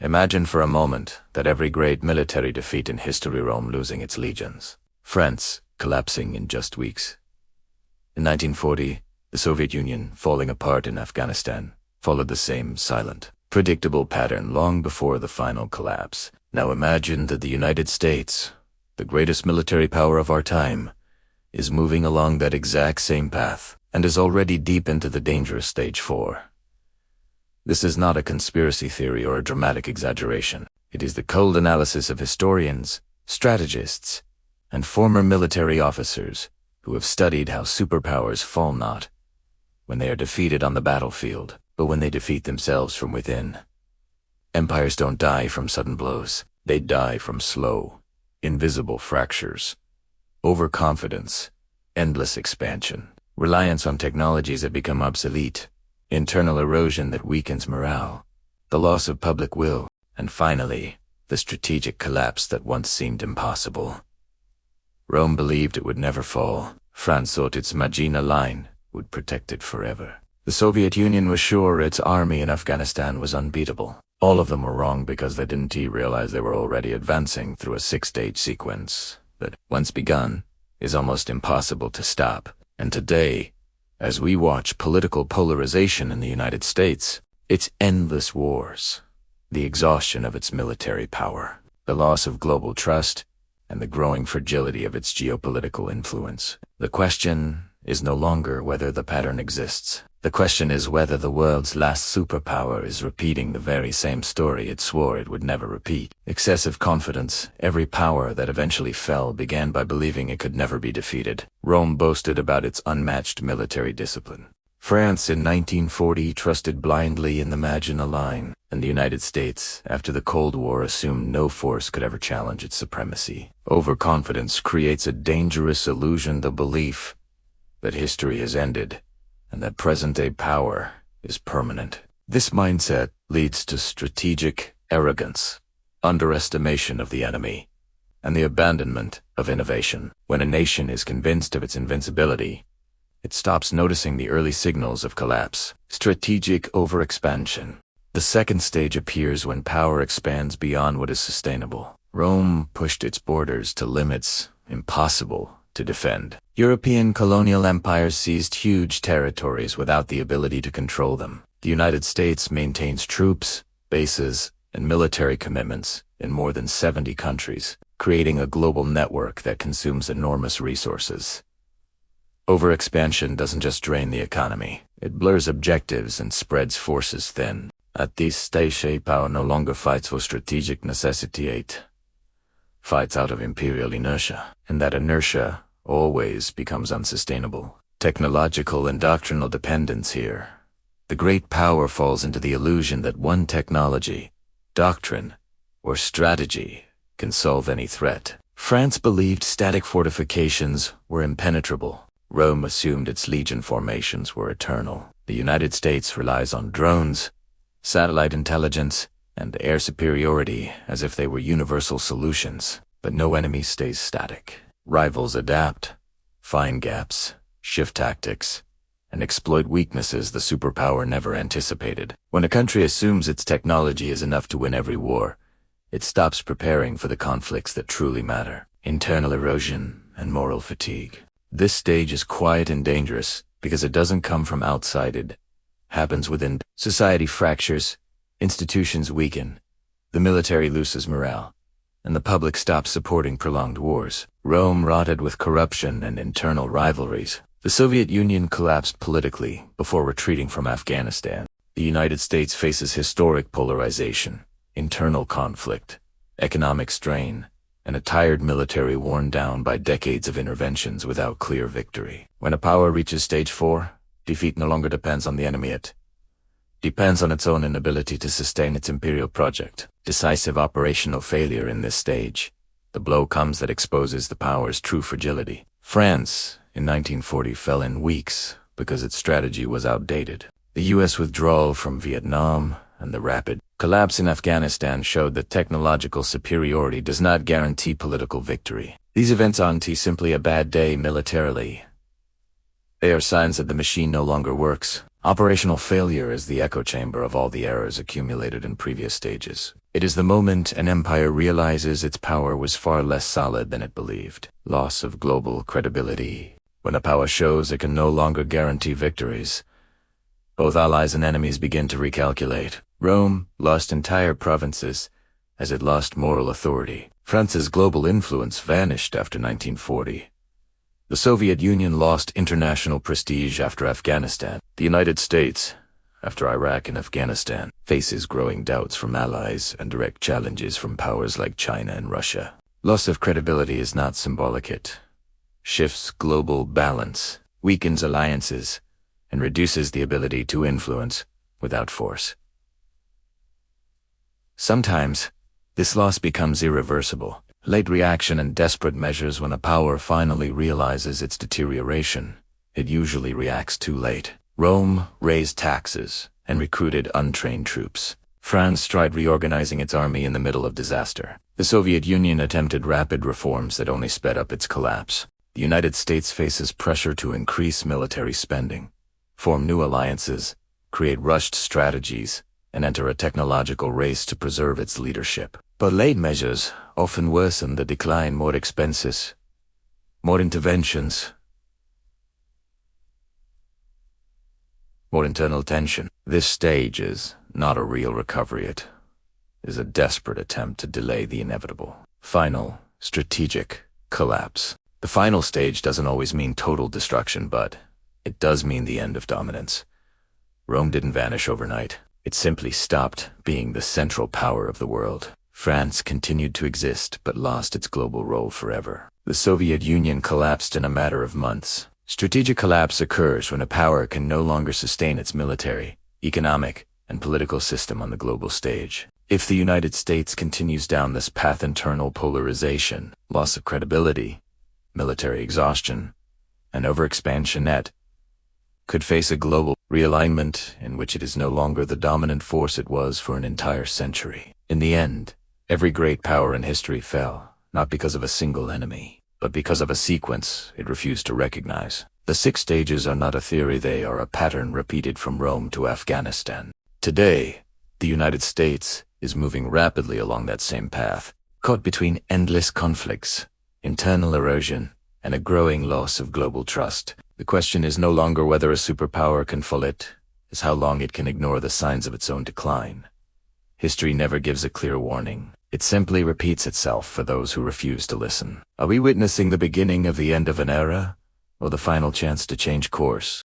Imagine for a moment that every great military defeat in history, Rome losing its legions, France collapsing in just weeks. In 1940, the Soviet Union falling apart in Afghanistan followed the same silent, predictable pattern long before the final collapse. Now imagine that the United States, the greatest military power of our time, is moving along that exact same path and is already deep into the dangerous stage 4. This is not a conspiracy theory or a dramatic exaggeration. It is the cold analysis of historians, strategists, and former military officers who have studied how superpowers fall not when they are defeated on the battlefield, but when they defeat themselves from within. Empires don't die from sudden blows. They die from slow, invisible fractures. Overconfidence, endless expansion, reliance on technologies that become obsolete, internal erosion that weakens morale, the loss of public will, and finally, the strategic collapse that once seemed impossible. Rome believed it would never fall. France thought its Maginot Line would protect it forever. The Soviet Union was sure its army in Afghanistan was unbeatable. All of them were wrong because they didn't realize they were already advancing through a 6-stage sequence that, once begun, is almost impossible to stop. And today, as we watch political polarization in the United States, its endless wars, the exhaustion of its military power, the loss of global trust, and the growing fragility of its geopolitical influence, the question is no longer whether the pattern exists. The question is whether the world's last superpower is repeating the very same story it swore it would never repeat. Excessive confidence. Every power that eventually fell began by believing it could never be defeated. Rome boasted about its unmatched military discipline. France in 1940 trusted blindly in the Maginot Line, and the United States, after the Cold War, assumed no force could ever challenge its supremacy. Overconfidence creates a dangerous illusion, the belief that history has ended and that present-day power is permanent. This mindset leads to strategic arrogance, underestimation of the enemy, and the abandonment of innovation. When a nation is convinced of its invincibility, it stops noticing the early signals of collapse. Strategic overexpansion. The second stage appears when power expands beyond what is sustainable. Rome pushed its borders to limits impossible to defend. European colonial empires seized huge territories without the ability to control them. The United States maintains troops, bases, and military commitments in more than 70 countries, creating a global network that consumes enormous resources. Overexpansion doesn't just drain the economy, it blurs objectives and spreads forces thin. At this stage, power no longer fights for strategic necessity, it fights out of imperial inertia, and that inertia always becomes unsustainable. Technological and doctrinal dependence here. The great power falls into the illusion that one technology, doctrine, or strategy can solve any threat. France believed static fortifications were impenetrable. Rome assumed its legion formations were eternal. The United States relies on drones, satellite intelligence, and air superiority as if they were universal solutions. But no enemy stays static. Rivals adapt, find gaps, shift tactics, and exploit weaknesses the superpower never anticipated. When a country assumes its technology is enough to win every war, it stops preparing for the conflicts that truly matter. Internal erosion and moral fatigue. This stage is quiet and dangerous because it doesn't come from outside, it happens within. Society fractures, institutions weaken, the military loses morale, and the public stops supporting prolonged wars. Rome rotted with corruption and internal rivalries. The Soviet Union collapsed politically before retreating from Afghanistan. The United States faces historic polarization, internal conflict, economic strain, and a tired military worn down by decades of interventions without clear victory. When a power reaches stage 4, defeat no longer depends on the enemy, it depends on its own inability to sustain its imperial project. Decisive operational failure in this stage. The blow comes that exposes the power's true fragility. France, in 1940, fell in weeks because its strategy was outdated. The U.S. withdrawal from Vietnam and the rapid collapse in Afghanistan showed that technological superiority does not guarantee political victory. These events aren't simply a bad day militarily. They are signs that the machine no longer works. Operational failure is the echo chamber of all the errors accumulated in previous stages. It is the moment an empire realizes its power was far less solid than it believed. Loss of global credibility. When a power shows it can no longer guarantee victories, both allies and enemies begin to recalculate. Rome lost entire provinces as it lost moral authority. France's global influence vanished after 1940. The Soviet Union lost international prestige after Afghanistan. The United States, after Iraq and Afghanistan, faces growing doubts from allies and direct challenges from powers like China and Russia. Loss of credibility is not symbolic. It shifts global balance, weakens alliances, and reduces the ability to influence without force. Sometimes, this loss becomes irreversible. Late reaction and desperate measures. When a power finally realizes its deterioration, it usually reacts too late. Rome raised taxes and recruited untrained troops. France tried reorganizing its army in the middle of disaster. The Soviet Union attempted rapid reforms that only sped up its collapse. The United States faces pressure to increase military spending, form new alliances, create rushed strategies, and enter a technological race to preserve its leadership. But late measures often worsen the decline. More expenses, more interventions, more internal tension. This stage is not a real recovery. It is a desperate attempt to delay the inevitable. Final, strategic collapse. The final stage doesn't always mean total destruction, but it does mean the end of dominance. Rome didn't vanish overnight. It simply stopped being the central power of the world. France continued to exist, but lost its global role forever. The Soviet Union collapsed in a matter of months. Strategic collapse occurs when a power can no longer sustain its military, economic, and political system on the global stage. If the United States continues down this path, internal polarization, loss of credibility, military exhaustion, and overexpansion, it could face a global realignment in which it is no longer the dominant force it was for an entire century. In the end, every great power in history fell, not because of a single enemy, but because of a sequence it refused to recognize. The 6 stages are not a theory, they are a pattern repeated from Rome to Afghanistan. Today, the United States is moving rapidly along that same path, caught between endless conflicts, internal erosion, and a growing loss of global trust. The question is no longer whether a superpower can fall, it is how long it can ignore the signs of its own decline. History never gives a clear warning. It simply repeats itself for those who refuse to listen. Are we witnessing the beginning of the end of an era, or the final chance to change course?